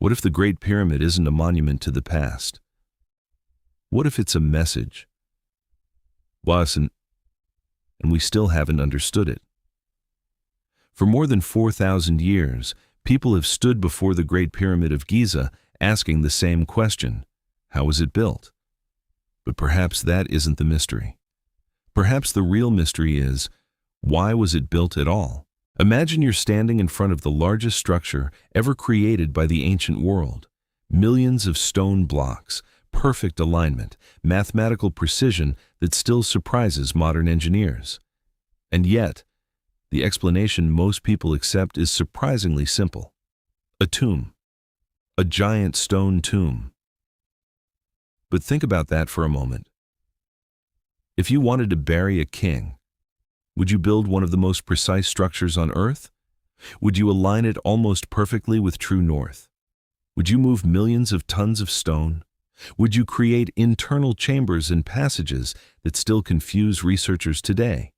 What if the Great Pyramid isn't a monument to the past? What if it's a message? And we still haven't understood it. For more than 4,000 years, people have stood before the Great Pyramid of Giza asking the same question: how was it built? But perhaps that isn't the mystery. Perhaps the real mystery is, why was it built at all? Imagine you're standing in front of the largest structure ever created by the ancient world. Millions of stone blocks, perfect alignment, mathematical precision that still surprises modern engineers. And yet, the explanation most people accept is surprisingly simple. A tomb. A giant stone tomb. But think about that for a moment. If you wanted to bury a king, would you build one of the most precise structures on Earth? Would you align it almost perfectly with true north? Would you move millions of tons of stone? Would you create internal chambers and passages that still confuse researchers today?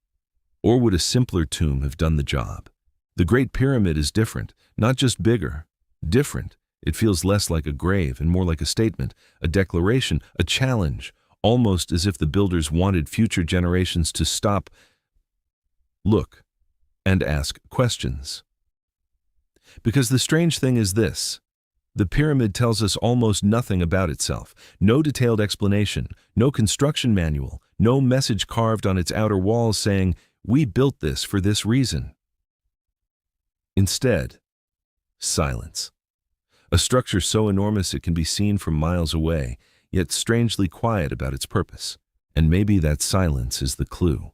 Or would a simpler tomb have done the job? The Great Pyramid is different, not just bigger, different. It feels less like a grave and more like a statement, a declaration, a challenge, almost as if the builders wanted future generations to stop, look, and ask questions. Because the strange thing is this: the pyramid tells us almost nothing about itself. No detailed explanation, no construction manual, no message carved on its outer walls saying, "We built this for this reason." Instead, silence. A structure so enormous it can be seen from miles away, yet strangely quiet about its purpose. And maybe that silence is the clue.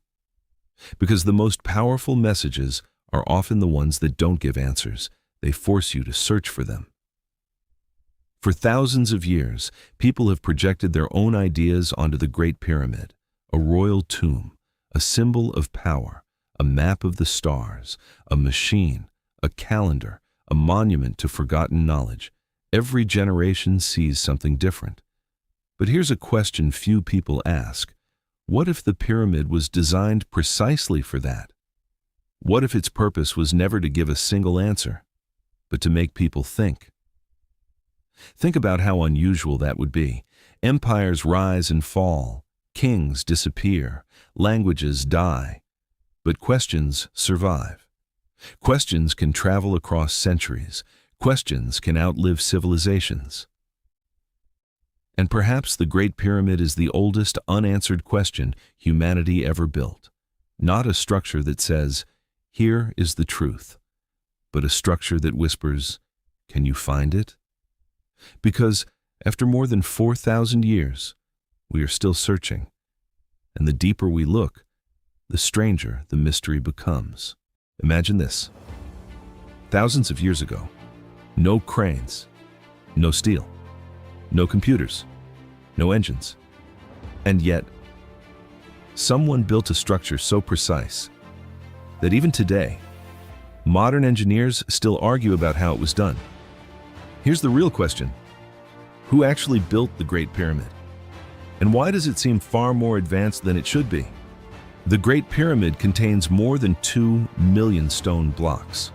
Because the most powerful messages are often the ones that don't give answers. They force you to search for them. For thousands of years, people have projected their own ideas onto the Great Pyramid, a royal tomb, a symbol of power, a map of the stars, a machine, a calendar, a monument to forgotten knowledge. Every generation sees something different. But here's a question few people ask. What if the pyramid was designed precisely for that? What if its purpose was never to give a single answer, but to make people think? Think about how unusual that would be. Empires rise and fall, kings disappear, languages die, but questions survive. Questions can travel across centuries. Questions can outlive civilizations. And perhaps the Great Pyramid is the oldest unanswered question humanity ever built. Not a structure that says, "Here is the truth," but a structure that whispers, "Can you find it?" Because after more than 4,000 years, we are still searching. And the deeper we look, the stranger the mystery becomes. Imagine this. Thousands of years ago, no cranes, no steel, no computers, no engines. And yet, someone built a structure so precise that even today, modern engineers still argue about how it was done. Here's the real question. Who actually built the Great Pyramid? And why does it seem far more advanced than it should be? The Great Pyramid contains more than 2 million stone blocks.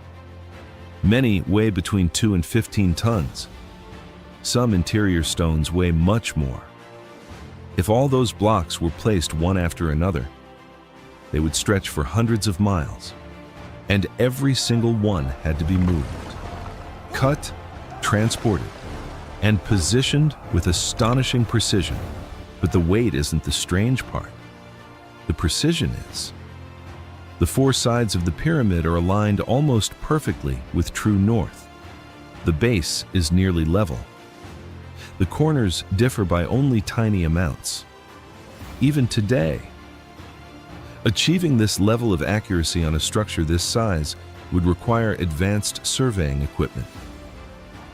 Many weigh between 2 and 15 tons. Some interior stones weigh much more. If all those blocks were placed one after another, they would stretch for hundreds of miles, and every single one had to be moved, cut, transported, and positioned with astonishing precision. But the weight isn't the strange part. The precision is. The 4 sides of the pyramid are aligned almost perfectly with true north. The base is nearly level. The corners differ by only tiny amounts. Even today, achieving this level of accuracy on a structure this size would require advanced surveying equipment.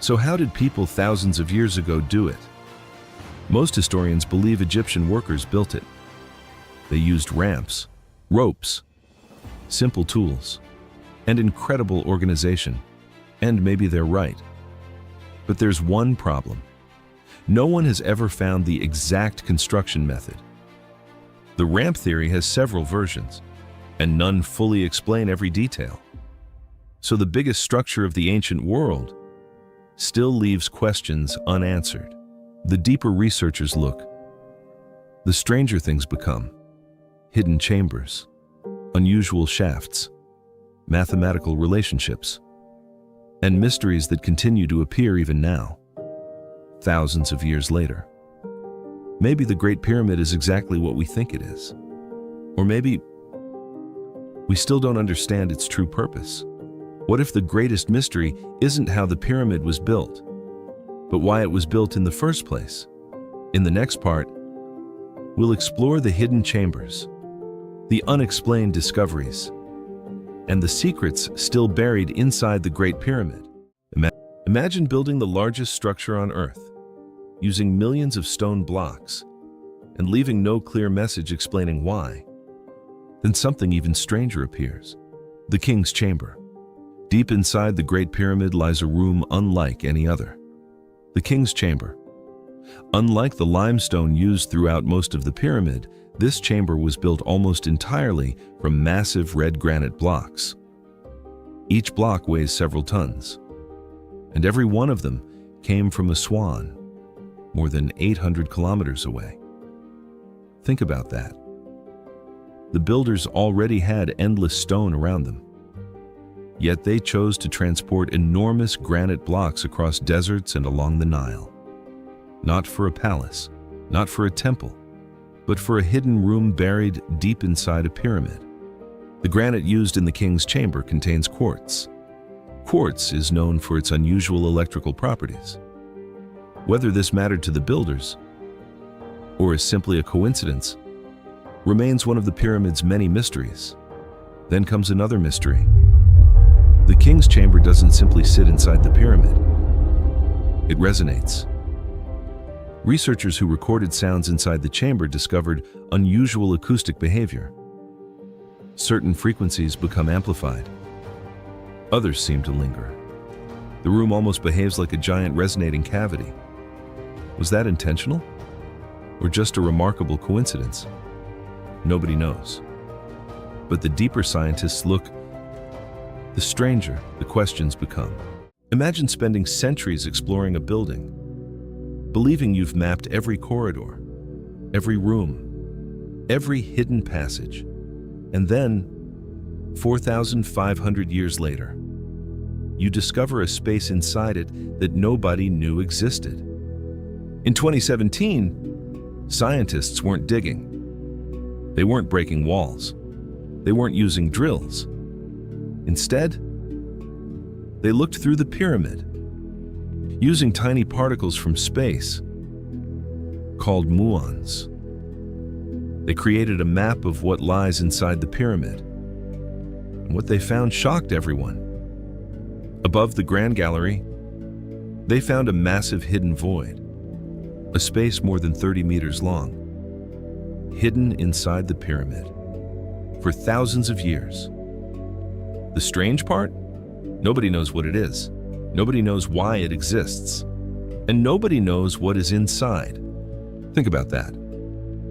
So how did people thousands of years ago do it? Most historians believe Egyptian workers built it. They used ramps, ropes, simple tools, and incredible organization. And maybe they're right. But there's one problem. No one has ever found the exact construction method. The ramp theory has several versions, and none fully explain every detail. So the biggest structure of the ancient world still leaves questions unanswered. The deeper researchers look, the stranger things become. Hidden chambers, unusual shafts, mathematical relationships, and mysteries that continue to appear even now, thousands of years later. Maybe the Great Pyramid is exactly what we think it is. Or maybe we still don't understand its true purpose. What if the greatest mystery isn't how the pyramid was built, but why it was built in the first place? In the next part, we'll explore the hidden chambers, the unexplained discoveries, and the secrets still buried inside the Great Pyramid. Imagine building the largest structure on Earth, using millions of stone blocks, and leaving no clear message explaining why. Then something even stranger appears. The King's Chamber. Deep inside the Great Pyramid lies a room unlike any other. The King's Chamber. Unlike the limestone used throughout most of the pyramid, this chamber was built almost entirely from massive red granite blocks. Each block weighs several tons, and every one of them came from a swan, more than 800 kilometers away. Think about that. The builders already had endless stone around them. Yet they chose to transport enormous granite blocks across deserts and along the Nile. Not for a palace, not for a temple, but for a hidden room buried deep inside a pyramid. The granite used in the king's chamber contains quartz. Quartz is known for its unusual electrical properties. Whether this mattered to the builders, or is simply a coincidence, remains one of the pyramid's many mysteries. Then comes another mystery. The king's chamber doesn't simply sit inside the pyramid. It resonates. Researchers who recorded sounds inside the chamber discovered unusual acoustic behavior. Certain frequencies become amplified. Others seem to linger. The room almost behaves like a giant resonating cavity. Was that intentional? Or just a remarkable coincidence? Nobody knows. But the deeper scientists look, the stranger the questions become. Imagine spending centuries exploring a building, believing you've mapped every corridor, every room, every hidden passage, and then, 4,500 years later, you discover a space inside it that nobody knew existed. In 2017, scientists weren't digging. They weren't breaking walls. They weren't using drills. Instead, they looked through the pyramid, using tiny particles from space, called muons. They created a map of what lies inside the pyramid. And what they found shocked everyone. Above the Grand Gallery, they found a massive hidden void, a space more than 30 meters long, hidden inside the pyramid for thousands of years. The strange part? Nobody knows what it is. Nobody knows why it exists. And nobody knows what is inside. Think about that.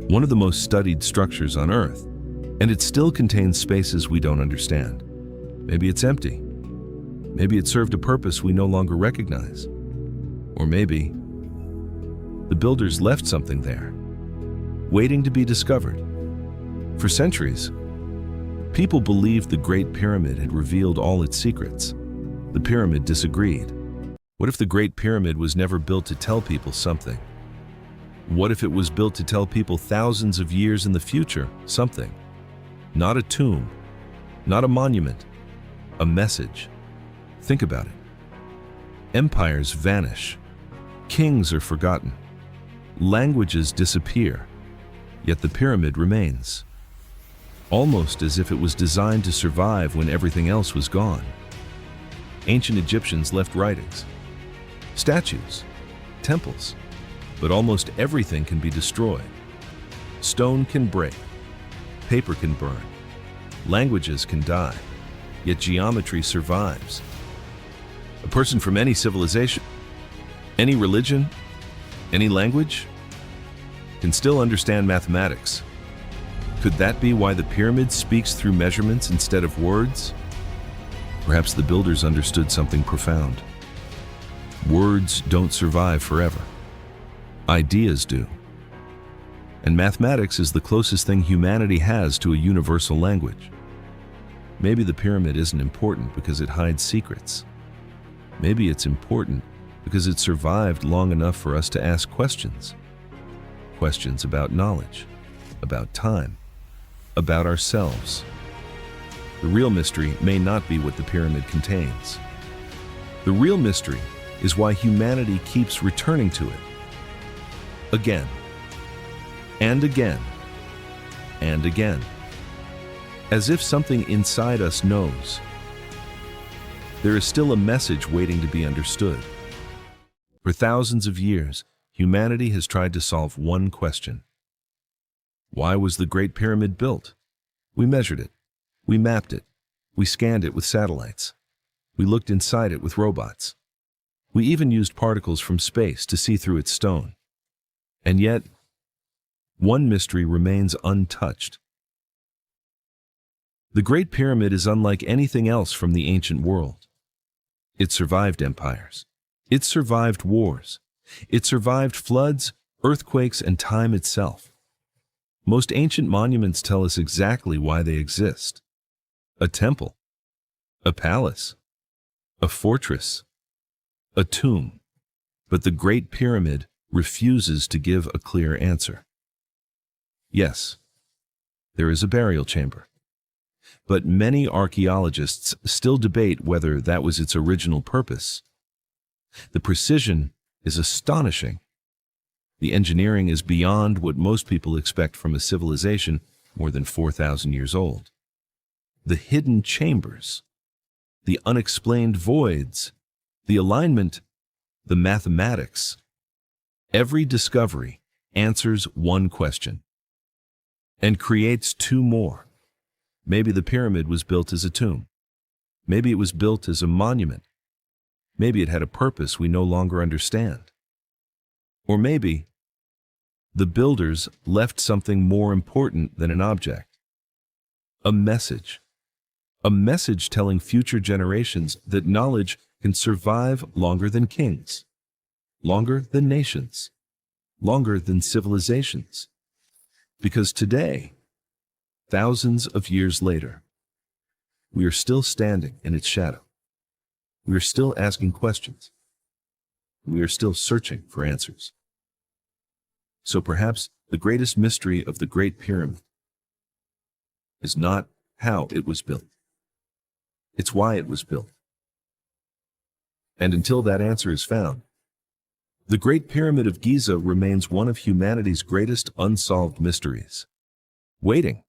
One of the most studied structures on Earth, and it still contains spaces we don't understand. Maybe it's empty. Maybe it served a purpose we no longer recognize. Or maybe the builders left something there, waiting to be discovered. For centuries, people believed the Great Pyramid had revealed all its secrets. The pyramid disagreed. What if the Great Pyramid was never built to tell people something? What if it was built to tell people thousands of years in the future something? Not a tomb, not a monument, a message. Think about it. Empires vanish. Kings are forgotten. Languages disappear. Yet the pyramid remains. Almost as if it was designed to survive when everything else was gone. Ancient Egyptians left writings, statues, temples, but almost everything can be destroyed. Stone can break, paper can burn, languages can die, yet geometry survives. A person from any civilization, any religion, any language, can still understand mathematics. Could that be why the pyramid speaks through measurements instead of words? Perhaps the builders understood something profound. Words don't survive forever. Ideas do. And mathematics is the closest thing humanity has to a universal language. Maybe the pyramid isn't important because it hides secrets. Maybe it's important because it survived long enough for us to ask questions. Questions about knowledge, about time, about ourselves. The real mystery may not be what the pyramid contains. The real mystery is why humanity keeps returning to it. Again, and again, and again. As if something inside us knows. There is still a message waiting to be understood. For thousands of years, humanity has tried to solve one question. Why was the Great Pyramid built? We measured it. We mapped it. We scanned it with satellites. We looked inside it with robots. We even used particles from space to see through its stone. And yet, one mystery remains untouched. The Great Pyramid is unlike anything else from the ancient world. It survived empires. It survived wars. It survived floods, earthquakes, and time itself. Most ancient monuments tell us exactly why they exist. A temple, a palace, a fortress, a tomb. But the Great Pyramid refuses to give a clear answer. Yes, there is a burial chamber. But many archaeologists still debate whether that was its original purpose. The precision is astonishing. The engineering is beyond what most people expect from a civilization more than 4,000 years old. The hidden chambers, the unexplained voids, the alignment, the mathematics. Every discovery answers one question and creates two more. Maybe the pyramid was built as a tomb. Maybe it was built as a monument. Maybe it had a purpose we no longer understand. Or maybe the builders left something more important than an object. A message. A message telling future generations that knowledge can survive longer than kings, longer than nations, longer than civilizations. Because today, thousands of years later, we are still standing in its shadow. We are still asking questions. We are still searching for answers. So perhaps the greatest mystery of the Great Pyramid is not how it was built. It's why it was built. And until that answer is found, the Great Pyramid of Giza remains one of humanity's greatest unsolved mysteries, waiting